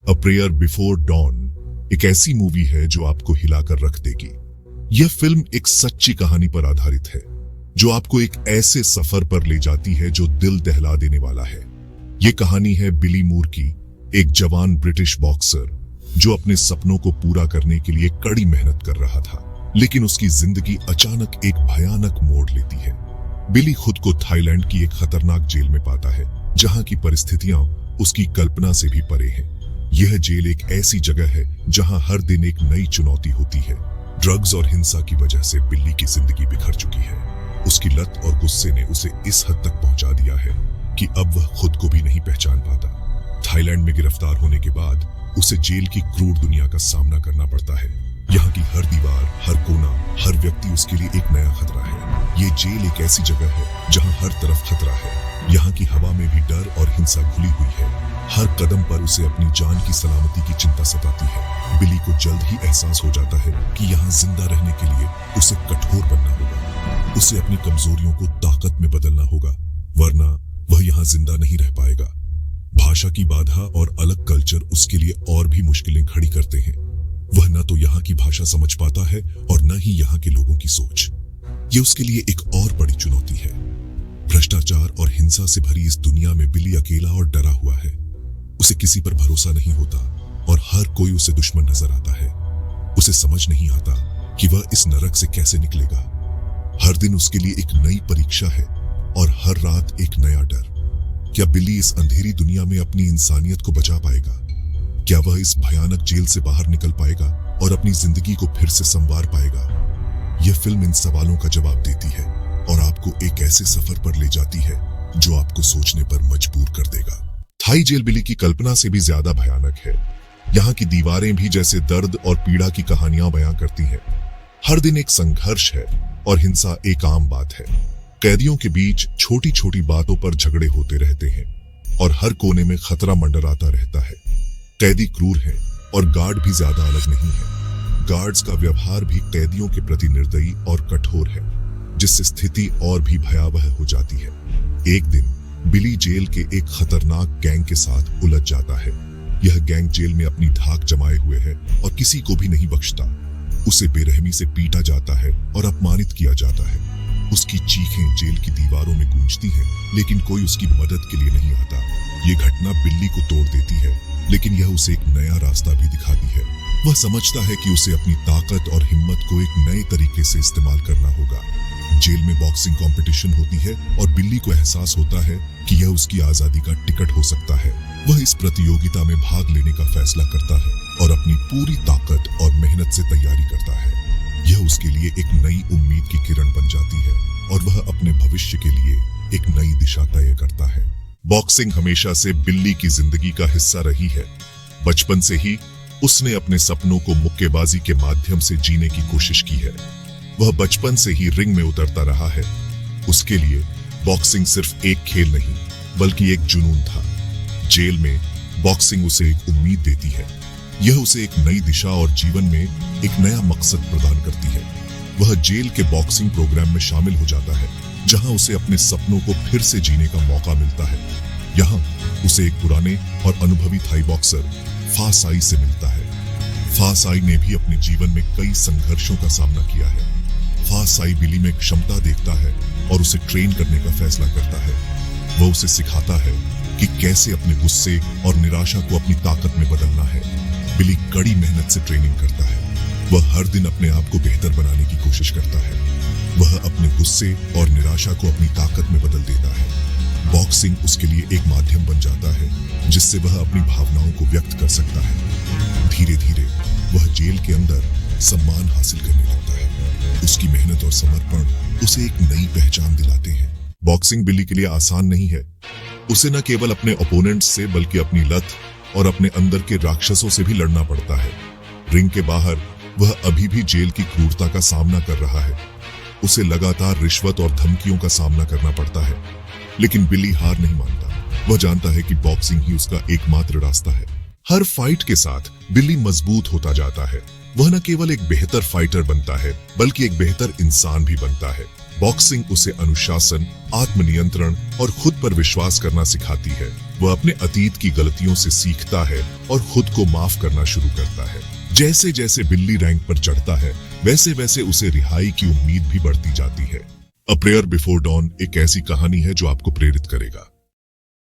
A prayer before don एक ऐसी movie है जो आपको हिलाकर रख देगी। यह फिल्म एक सच्ची कहानी पर आधारित है जो आपको एक ऐसे सफर पर ले जाती है जो दिल दहला देने वाला है। यह कहानी है बिली मूर की, एक जवान ब्रिटिश बॉक्सर जो अपने सपनों को पूरा करने के लिए कड़ी मेहनत कर रहा था, लेकिन उसकी जिंदगी अचानक एक भयानक मोड़ लेती है। बिली खुद को थाईलैंड की एक खतरनाक जेल में पाता है जहां की परिस्थितियां उसकी कल्पना से भी परे हैं। यह जेल एक ऐसी जगह है जहां हर दिन एक नई चुनौती होती है। ड्रग्स और हिंसा की वजह से बिल्ली की जिंदगी बिखर चुकी है। उसकी लत और गुस्से ने उसे इस हद तक पहुंचा दिया है कि अब वह खुद को भी नहीं पहचान पाता। थाईलैंड में गिरफ्तार होने के बाद उसे जेल की क्रूर दुनिया का सामना करना पड़ता है। यहाँ की हर दीवार, हर कोना, हर व्यक्ति उसके लिए एक नया खतरा है। ये जेल एक ऐसी जगह है जहाँ हर तरफ खतरा है। यहाँ की हवा में भी डर और हिंसा घुली हुई है। हर कदम पर उसे अपनी जान की सलामती की चिंता सताती है। बिली को जल्द ही एहसास हो जाता है कि यहाँ जिंदा रहने के लिए उसे कठोर बनना होगा। उसे अपनी कमजोरियों को ताकत में बदलना होगा, वरना वह यहाँ जिंदा नहीं रह पाएगा। भाषा की बाधा और अलग कल्चर उसके लिए और भी मुश्किलें खड़ी करते हैं। वह न तो यहाँ की भाषा समझ पाता है और न ही यहाँ के लोगों की सोच। ये उसके लिए एक और बड़ी चुनौती है। भ्रष्टाचार और हिंसा से भरी इस दुनिया में बिली अकेला और डरा हुआ है। उसे किसी पर भरोसा नहीं होता और हर कोई उसे दुश्मन नजर आता है। उसे समझ नहीं आता कि वह इस नरक से कैसे निकलेगा। हर दिन उसके लिए एक नई परीक्षा है और हर रात एक नया डर। क्या बिली इस अंधेरी दुनिया में अपनी इंसानियत को बचा पाएगा? क्या वह इस भयानक जेल से बाहर निकल पाएगा और अपनी जिंदगी को फिर से संवार पाएगा? यह फिल्म इन सवालों का जवाब देती है और आपको एक ऐसे सफर पर ले जाती है जो आपको सोचने पर मजबूर कर देगा। थाई जेल बिली की कल्पना से भी ज्यादा भयानक है। यहाँ की दीवारें भी जैसे दर्द और पीड़ा की कहानियां बयां करती हैं। हर दिन एक संघर्ष है और हिंसा एक आम बात है। कैदियों के बीच छोटी छोटी बातों पर झगड़े होते रहते हैं और हर कोने में खतरा मंडराता रहता है। कैदी क्रूर हैं और गार्ड भी ज्यादा अलग नहीं है। गार्ड्स का व्यवहार भी कैदियों के प्रति निर्दयी और कठोर है, जिससे स्थिति और भी भयावह हो जाती है। एक दिन बिली जेल के एक खतरनाक गैंग के साथ उलझ जाता है। यह गैंग जेल में अपनी धाक जमाए हुए है और किसी को भी नहीं बख्शता। उसे बेरहमी से पीटा जाता है और अपमानित किया जाता है। उसकी चीखें जेल की दीवारों में गूंजती हैं, लेकिन कोई उसकी मदद के लिए नहीं आता। ये घटना बिल्ली को तोड़ देती है, लेकिन यह उसे एक नया रास्ता भी दिखाती है। वह समझता है कि उसे अपनी ताकत और हिम्मत को एक नए तरीके से इस्तेमाल करना होगा। जेल में बॉक्सिंग कंपटीशन होती है और बिल्ली को एहसास होता है कि यह उसकी आजादी का टिकट हो सकता है। वह इस प्रतियोगिता में भाग लेने का फैसला करता है और अपनी पूरी ताकत और मेहनत से तैयारी करता है। यह उसके लिए एक नई उम्मीद की किरण बन जाती है और वह अपने भविष्य के लिए एक नई दिशा तय करता है। बॉक्सिंग हमेशा से बिल्ली की जिंदगी का हिस्सा रही है। बचपन से ही उसने अपने सपनों को मुक्केबाजी के माध्यम से जीने की कोशिश की है। वह बचपन से ही रिंग में उतरता रहा है। उसके लिए बॉक्सिंग सिर्फ एक खेल नहीं, बल्कि एक जुनून था। जेल में बॉक्सिंग उसे एक उम्मीद देती है। यह उसे एक नई दिशा और जीवन में एक नया मकसद प्रदान करती है। वह जेल के बॉक्सिंग प्रोग्राम में शामिल हो जाता है, जहां उसे अपने सपनों को फिर से जीने का मौका मिलता है। यहाँ उसे एक पुराने और अनुभवी थाई बॉक्सर फा साई से मिलता है। फा साई ने भी अपने जीवन में कई संघर्षों का सामना किया है। फा साई बिली में क्षमता देखता है और उसे ट्रेन करने का फैसला करता है। वह उसे सिखाता है कि कैसे अपने गुस्से और निराशा को अपनी ताकत में बदलना है। बिली कड़ी मेहनत से ट्रेनिंग करता है। वह हर दिन अपने आप को बेहतर बनाने की कोशिश करता है। वह अपने गुस्से और निराशा को अपनी ताकत में बदल देता है। बॉक्सिंग उसके लिए एक माध्यम बन जाता है जिससे वह अपनी भावनाओं को व्यक्त कर सकता है। धीरे धीरे वह जेल के अंदर सम्मान हासिल करने लगता है। उसकी मेहनत और समर्पण उसे एक नई पहचान दिलाते हैं। बॉक्सिंग बिली के लिए आसान नहीं है। उसे न केवल अपने ओपोनेंट्स से बल्कि अपनी लत और अपने अंदर के राक्षसों से भी लड़ना पड़ता है। रिंग के बाहर वह अभी भी जेल की क्रूरता का सामना कर रहा है। उसे लगातार रिश्वत और धमकियों का सामना करना पड़ता है, लेकिन बिली हार नहीं मानता। वह जानता है कि बॉक्सिंग ही उसका एकमात्र रास्ता है। हर फाइट के साथ बिली मजबूत होता जाता है। वह न केवल एक बेहतर फाइटर बनता है, बल्कि एक बेहतर इंसान भी बनता है। बॉक्सिंग उसे अनुशासन, आत्मनियंत्रण और खुद पर विश्वास करना सिखाती है। वह अपने अतीत की गलतियों से सीखता है और खुद को माफ करना शुरू करता है। जैसे जैसे बिल्ली रैंक पर चढ़ता है, वैसे वैसे उसे रिहाई की उम्मीद भी बढ़ती जाती है। अ प्रेयर बिफोर डॉन एक ऐसी कहानी है जो आपको प्रेरित करेगा।